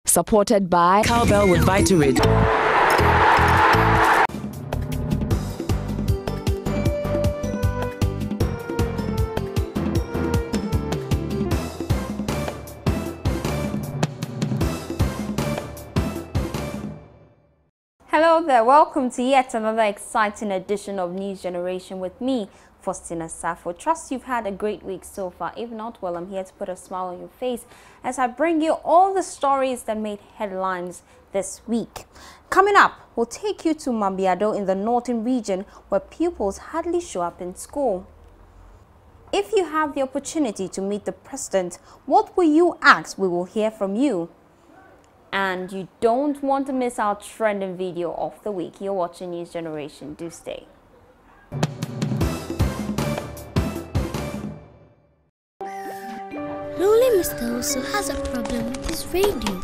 Supported by Cowbell with Vitarid. Hello there, welcome to yet another exciting edition of News Generation with me, Faustina Safo. Trust you've had a great week so far. If not, well, I'm here to put a smile on your face as I bring you all the stories that made headlines this week. Coming up, we'll take you to Mambiado in the northern region where pupils hardly show up in school. If you have the opportunity to meet the president, what will you ask? We will hear from you. And you don't want to miss our trending video of the week. You're watching News Generation. Do stay. Lonely Mr. also has a problem with his radio.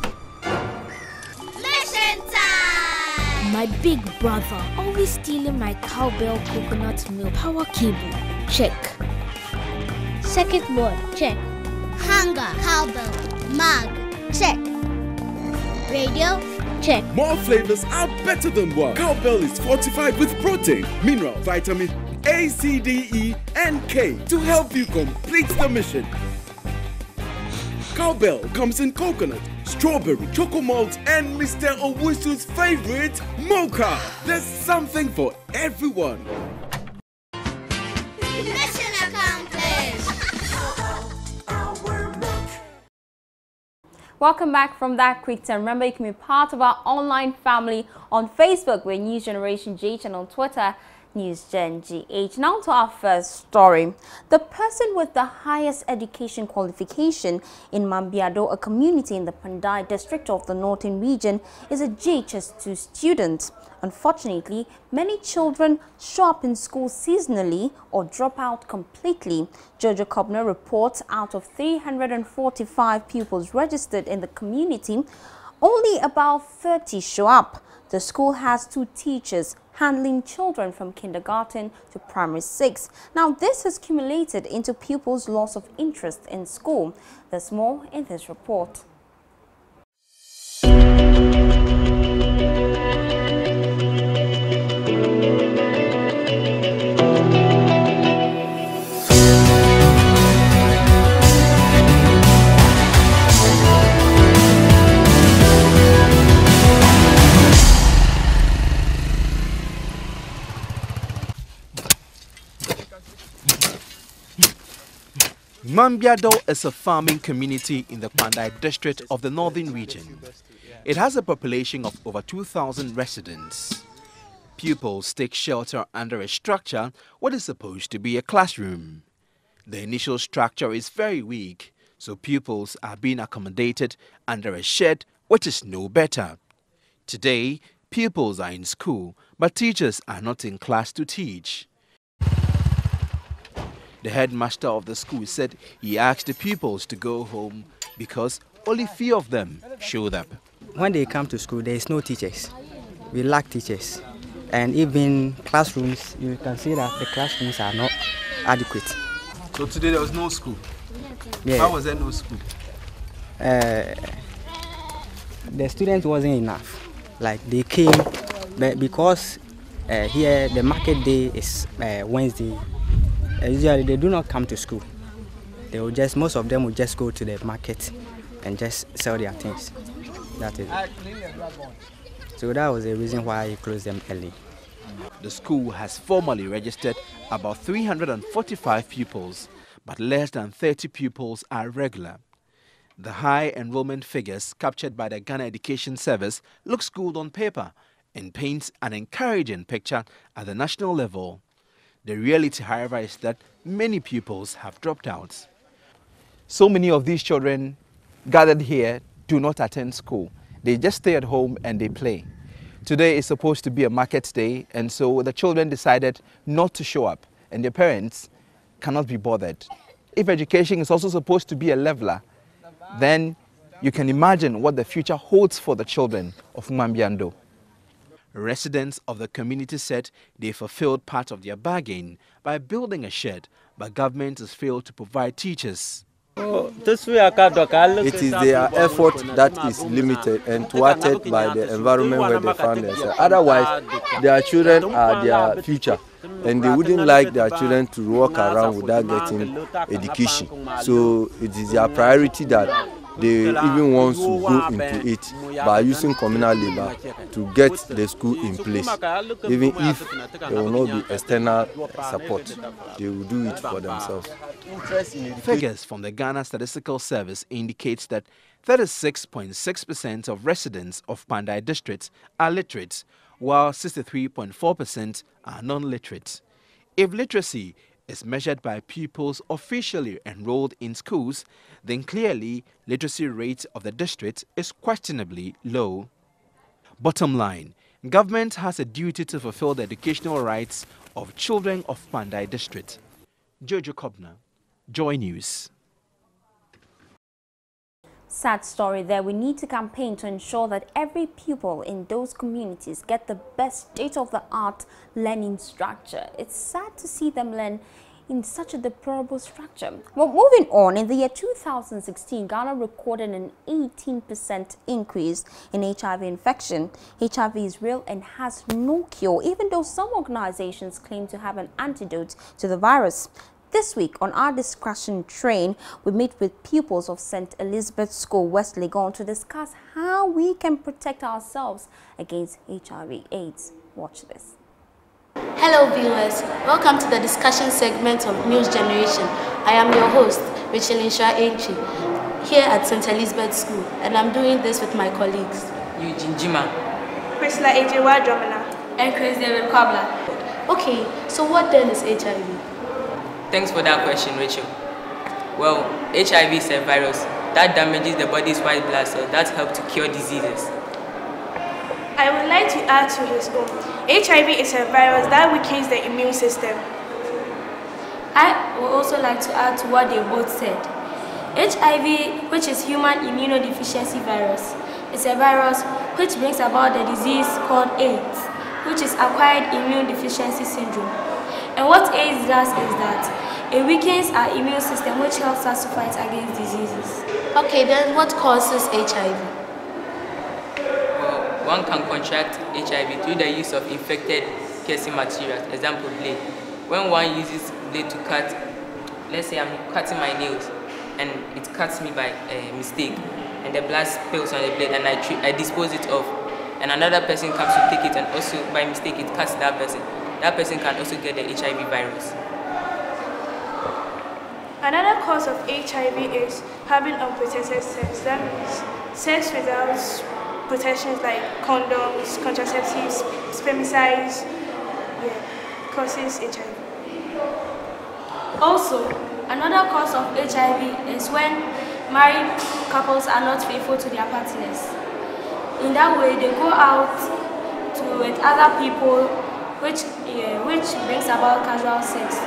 Mission time! My big brother always stealing my cowbell coconut milk power cable. Check. Circuit board. Check. Hanger, cowbell, mug, check. Radio, check. More flavors are better than one. Cowbell is fortified with protein, mineral, vitamin A, C, D, E, and K to help you complete the mission. Cowbell comes in coconut, strawberry, choco malt, and Mr. Owusu's favorite, mocha. There's something for everyone. Mission accomplished! Welcome back from that quick time. Remember, you can be part of our online family on Facebook, we're News Generation GH, and on Twitter, NewsGen GH. Now to our first story. The person with the highest education qualification in Mambiado, a community in the Pandai district of the northern region, is a JHS2 student. Unfortunately, many children show up in school seasonally or drop out completely. Jojo Kobner reports out of 345 pupils registered in the community, only about 30 show up. The school has 2 teachers handling children from kindergarten to primary 6. Now, this has accumulated into pupils' loss of interest in school. There's more in this report. Mambiado is a farming community in the Pandai district of the northern region. It has a population of over 2,000 residents. Pupils take shelter under a structure what is supposed to be a classroom. The initial structure is very weak, so pupils are being accommodated under a shed which is no better. Today, pupils are in school, but teachers are not in class to teach. The headmaster of the school said he asked the pupils to go home because only few of them showed up. When they come to school, there is no teachers. We lack teachers. And even classrooms, you can see that the classrooms are not adequate. So today there was no school? Yeah. How was there no school? The students wasn't enough. Like they came, but because here the market day is Wednesday, usually they do not come to school. They will just, most of them will just go to the market and just sell their things. That is it. So that was the reason why he closed them early. The school has formally registered about 345 pupils, but less than 30 pupils are regular. The high enrollment figures captured by the Ghana Education Service looks good on paper and paints an encouraging picture at the national level. The reality, however, is that many pupils have dropped out. So many of these children gathered here do not attend school. They just stay at home and they play. Today is supposed to be a market day, and so the children decided not to show up, and their parents cannot be bothered. If education is also supposed to be a leveler, then you can imagine what the future holds for the children of Mambiando. Residents of the community said they fulfilled part of their bargain by building a shed, but government has failed to provide teachers. It is their effort that is limited and thwarted by the environment where they find themselves. Otherwise, their children are their future, and they wouldn't like their children to walk around without getting education. So it is their priority that they even want to go into it by using communal labor to get the school in place. Even if there will not be external support, they will do it for themselves. Figures from the Ghana Statistical Service indicates that 36.6% of residents of Pandai district are literate, while 63.4% are non-literate. If literacy is measured by pupils officially enrolled in schools, then clearly literacy rate of the district is questionably low. Bottom line, government has a duty to fulfill the educational rights of children of Pandai district. Jojo Kobna, Joy News. Sad story there. We need to campaign to ensure that every pupil in those communities get the best state-of-the-art learning structure. It's sad to see them learn in such a deplorable structure. Well, moving on, in the year 2016, Ghana recorded an 18% increase in HIV infection. HIV is real and has no cure, even though some organizations claim to have an antidote to the virus. This week, on our discussion train, we meet with pupils of St. Elizabeth's School, West Legon, to discuss how we can protect ourselves against HIV/AIDS. Watch this. Hello viewers, welcome to the discussion segment of News Generation. I am your host, Rachel Insha Enchi, here at St. Elizabeth's School, and I'm doing this with my colleagues. Eugene Jima, Priscilla Ejewa Domina, and Chris David Kobla. Okay, so what then is HIV? Thanks for that question, Rachel. Well, HIV is a virus that damages the body's white blood cells that help to cure diseases. I would like to add to his own. HIV is a virus that weakens the immune system. I would also like to add to what they both said. HIV, which is human immunodeficiency virus, is a virus which brings about the disease called AIDS, which is acquired immune deficiency syndrome. And what AIDS does is that it weakens our immune system, which helps us to fight against diseases. Okay, then what causes HIV? Well, one can contract HIV through the use of infected piercing materials, example blade. When one uses blade to cut, let's say I'm cutting my nails and it cuts me by mistake, and the blood spills on the blade and I dispose it off, and another person comes to take it and also by mistake it cuts that person. That person can also get the HIV virus. Another cause of HIV is having unprotected sex. That means sex without protections like condoms, contraceptives, spermicides, causes HIV. Also, another cause of HIV is when married couples are not faithful to their partners. In that way, they go out with other people, which brings about casual sex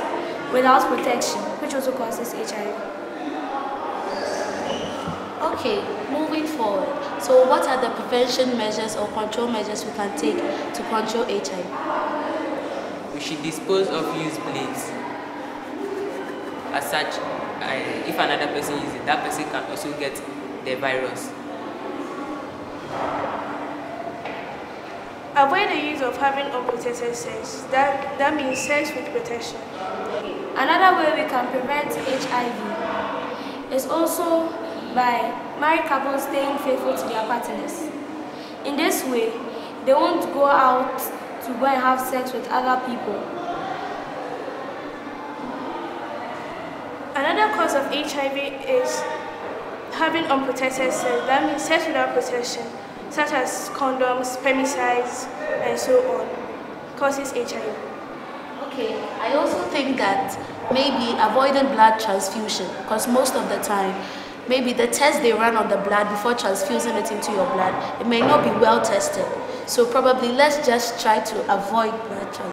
without protection, which also causes HIV. Okay, moving forward. So what are the prevention measures or control measures we can take to control HIV? We should dispose of used blades. As such, if another person uses it, that person can also get the virus. Avoid the use of having unprotected sex. That means sex with protection. Another way we can prevent HIV is also by married couples staying faithful to their partners. In this way, they won't go out to go and have sex with other people. Another cause of HIV is having unprotected sex. That means sex without protection, such as condoms, spermicides, and so on, causes HIV. Okay, I also think that maybe avoiding blood transfusion, because most of the time, maybe the test they run on the blood before transfusing it into your blood, it may not be well tested. So probably let's just try to avoid blood transfusion.